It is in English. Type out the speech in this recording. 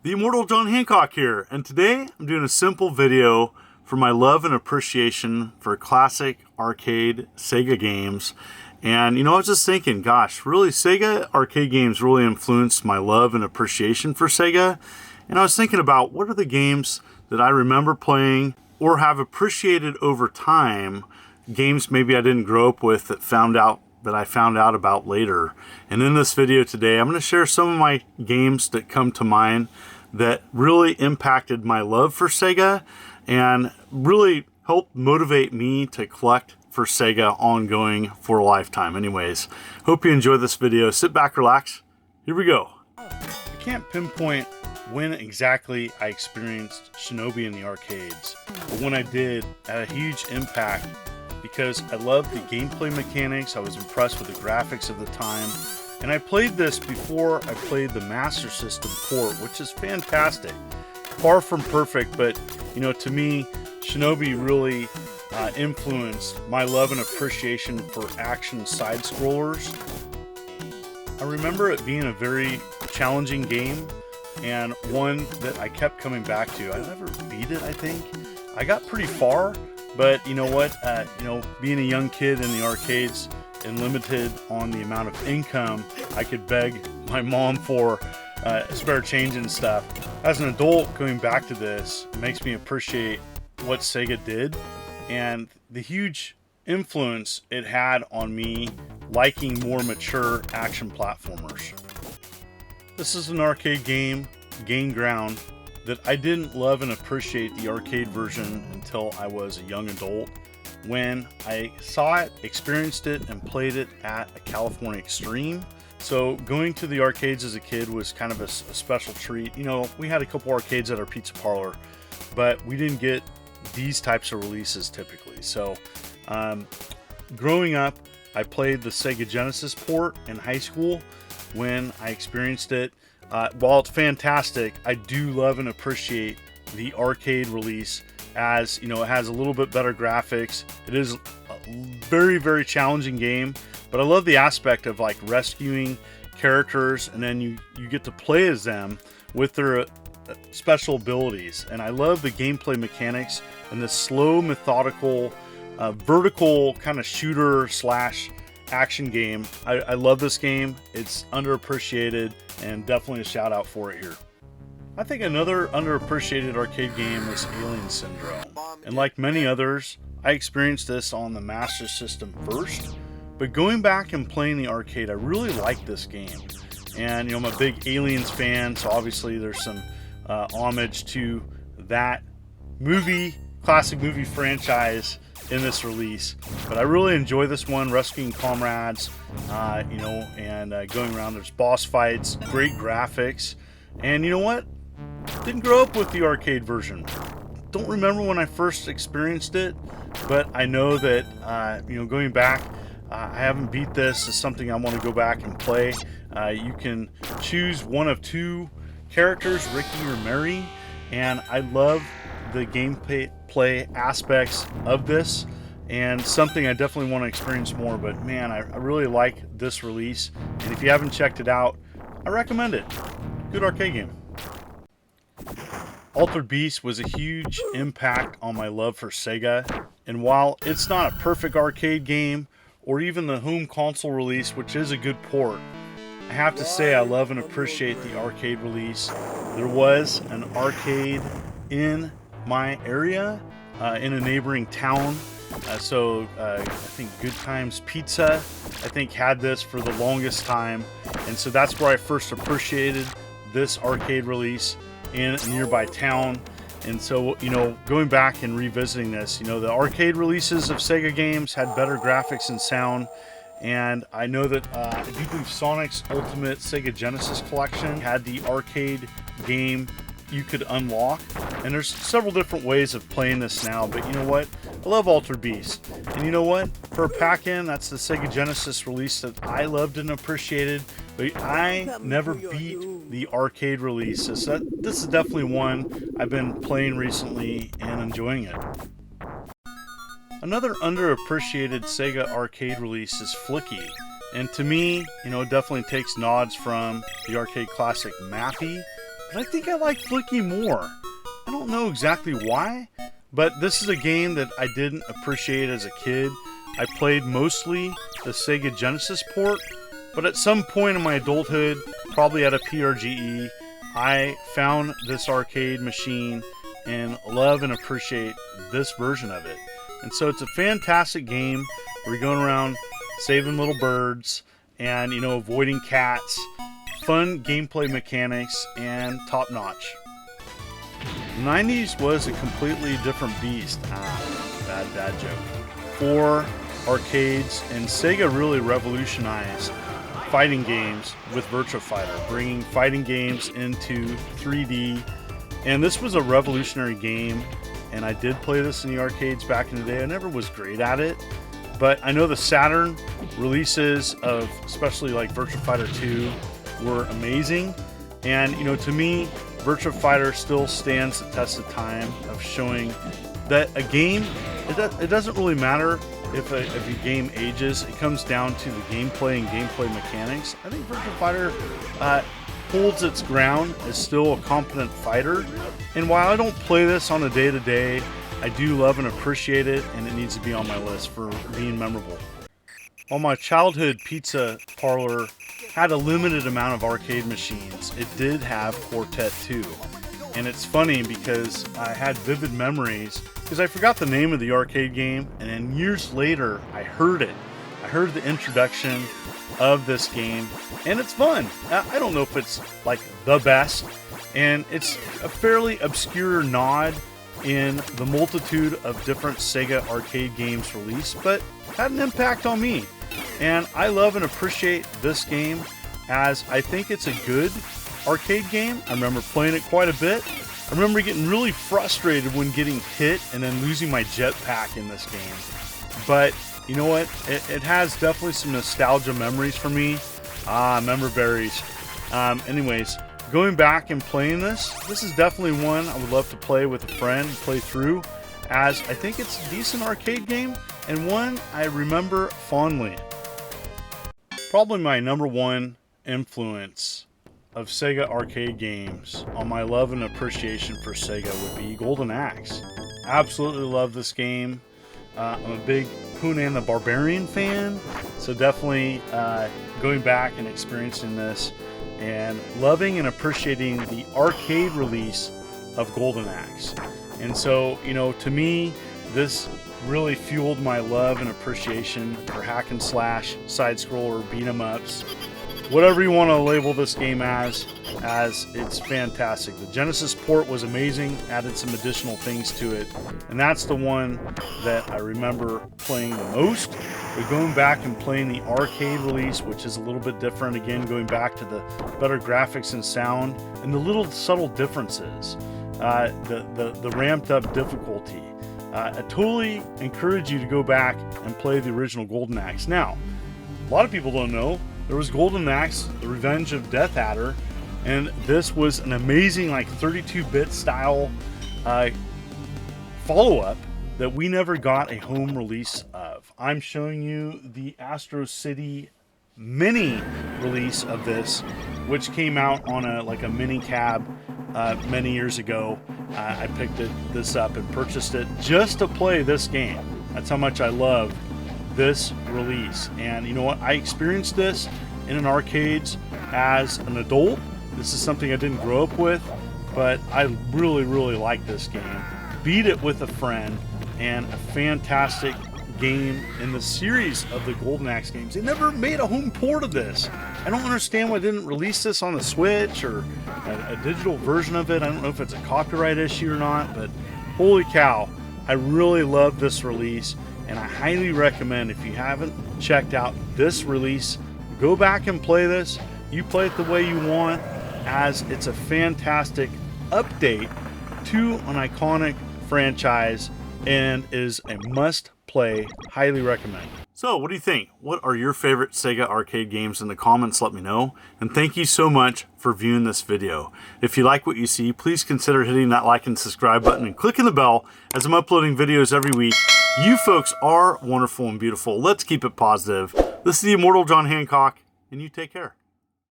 The Immortal John Hancock here, and today I'm doing a simple video for my love and appreciation for classic arcade Sega games. And I was just thinking, gosh, really Sega arcade games really influenced my love and appreciation for Sega. And I was thinking about what are the games that I remember playing or have appreciated over time, games maybe I didn't grow up with that I found out about later. And in this video today, I'm going to share some of my games that come to mind that really impacted my love for Sega and really helped motivate me to collect for Sega ongoing for a lifetime. Anyways, hope you enjoy this video. Sit back, relax. Here we go. I can't pinpoint when exactly I experienced Shinobi in the arcades, but when I did, it had a huge impact because I loved the gameplay mechanics. I was impressed with the graphics of the time, and I played this before I played the Master System port, which is fantastic. Far from perfect, but to me, Shinobi really influenced my love and appreciation for action side-scrollers. I remember it being a very challenging game and one that I kept coming back to. I never beat it, I think. I got pretty far, but you know what? Being a young kid in the arcades and limited on the amount of income I could beg my mom for spare change and stuff. As an adult, going back to this makes me appreciate what Sega did and the huge influence it had on me liking more mature action platformers. This is an arcade game, Gain Ground, that I didn't love and appreciate the arcade version until I was a young adult, when I saw it, experienced it, and played it at a California Extreme. So going to the arcades as a kid was kind of a special treat. We had a couple arcades at our pizza parlor, but we didn't get these types of releases typically. So growing up, I played the Sega Genesis port in high school when I experienced it. While it's fantastic, I do love and appreciate the arcade release, as it has a little bit better graphics. It is a very, very challenging game, but I love the aspect of like rescuing characters, and then you get to play as them with their special abilities. And I love the gameplay mechanics and the slow, methodical, vertical kind of shooter slash action game. I love this game. It's underappreciated and definitely a shout out for it here. I think another underappreciated arcade game is Alien Syndrome. And like many others, I experienced this on the Master System first, but going back and playing the arcade, I really like this game. And I'm a big Aliens fan, so obviously there's some homage to that classic movie franchise in this release. But I really enjoy this one, rescuing comrades, and going around. There's boss fights, great graphics, and you know what? Didn't grow up with the arcade version. Don't remember when I first experienced it, but I know that going back, I haven't beat this. It's something I want to go back and play. You can choose one of two characters, Ricky or Mary, and I love the gameplay aspects of this, and something I definitely want to experience more. But man, I really like this release, and if you haven't checked it out, I recommend it. Good arcade game. Altered Beast was a huge impact on my love for Sega, and while it's not a perfect arcade game or even the home console release, which is a good port, I have to say I love and appreciate the arcade release. There was an arcade in my area, in a neighboring town, so I think Good Times Pizza had this for the longest time, and so that's where I first appreciated this arcade release in a nearby town. And so going back and revisiting this, the arcade releases of Sega games had better graphics and sound, and I know that I do believe Sonic's Ultimate Sega Genesis Collection had the arcade game you could unlock, and there's several different ways of playing this now. But you know what, I love Altered Beast, and you know what, for a pack-in, that's the Sega Genesis release that I loved and appreciated, but I never beat the arcade release. So this is definitely one I've been playing recently and enjoying it. Another underappreciated Sega arcade release is Flicky, and to me, it definitely takes nods from the arcade classic Mappy, but I think I like Flicky more. I don't know exactly why, but this is a game that I didn't appreciate as a kid. I played mostly the Sega Genesis port, but at some point in my adulthood, probably at a PRGE, I found this arcade machine and love and appreciate this version of it. And so it's a fantastic game where you're going around saving little birds and, you know, avoiding cats, fun gameplay mechanics, and top notch. The 90s was a completely different beast. Bad joke. For arcades, and Sega really revolutionized fighting games with Virtua Fighter, bringing fighting games into 3D. And this was a revolutionary game, and I did play this in the arcades back in the day. I never was great at it, but I know the Saturn releases of especially like Virtua Fighter 2 were amazing. And, you know, to me, Virtua Fighter still stands the test of time of showing that a game, it doesn't really matter if a game ages. It comes down to the gameplay and gameplay mechanics. I think Virtua Fighter holds its ground as still a competent fighter. And while I don't play this on a day-to-day, I do love and appreciate it, and it needs to be on my list for being memorable. While my childhood pizza parlor had a limited amount of arcade machines, it did have Quartet 2. And it's funny because I had vivid memories because I forgot the name of the arcade game, and then years later I heard it. I heard the introduction of this game, and it's fun. I don't know if it's like the best, and it's a fairly obscure nod in the multitude of different Sega arcade games released, but had an impact on me. And I love and appreciate this game, as I think it's a good arcade game. I remember playing it quite a bit. I remember getting really frustrated when getting hit and then losing my jetpack in this game. But you know what? It has definitely some nostalgia memories for me. Member berries. Anyways, going back and playing this is definitely one I would love to play with a friend, play through, as I think it's a decent arcade game and one I remember fondly. Probably my number one influence of Sega arcade games on my love and appreciation for Sega would be Golden Axe. Absolutely love this game. I'm a big Conan the Barbarian fan, so definitely going back and experiencing this and loving and appreciating the arcade release of Golden Axe. And so, you know, to me, this really fueled my love and appreciation for hack and slash, side scroller, beat 'em ups, whatever you want to label this game as it's fantastic. The Genesis port was amazing, added some additional things to it, and that's the one that I remember playing the most. But going back and playing the arcade release, which is a little bit different, again, going back to the better graphics and sound, and the little subtle differences, the ramped up difficulty. I totally encourage you to go back and play the original Golden Axe. Now, a lot of people don't know, there was Golden Axe, The Revenge of Death Adder, and this was an amazing, like, 32-bit style follow-up that we never got a home release of. I'm showing you the Astro City mini release of this, which came out on a mini cab many years ago. I picked this up and purchased it just to play this game. That's how much I love this release. And you know what? I experienced this in an arcades as an adult. This is something I didn't grow up with, but I really, really like this game. Beat it with a friend, and a fantastic game in the series of the Golden Axe games. They never made a home port of this. I don't understand why they didn't release this on the Switch or a digital version of it. I don't know if it's a copyright issue or not, but holy cow, I really love this release, and I highly recommend, if you haven't checked out this release, go back and play this. You play it the way you want, as it's a fantastic update to an iconic franchise and is a must-play. Highly recommend. So, what do you think? What are your favorite Sega arcade games? In the comments, let me know. And thank you so much for viewing this video. If you like what you see, please consider hitting that like and subscribe button and clicking the bell, as I'm uploading videos every week. You folks are wonderful and beautiful. Let's keep it positive. This is the immortal John Hancock, and you take care.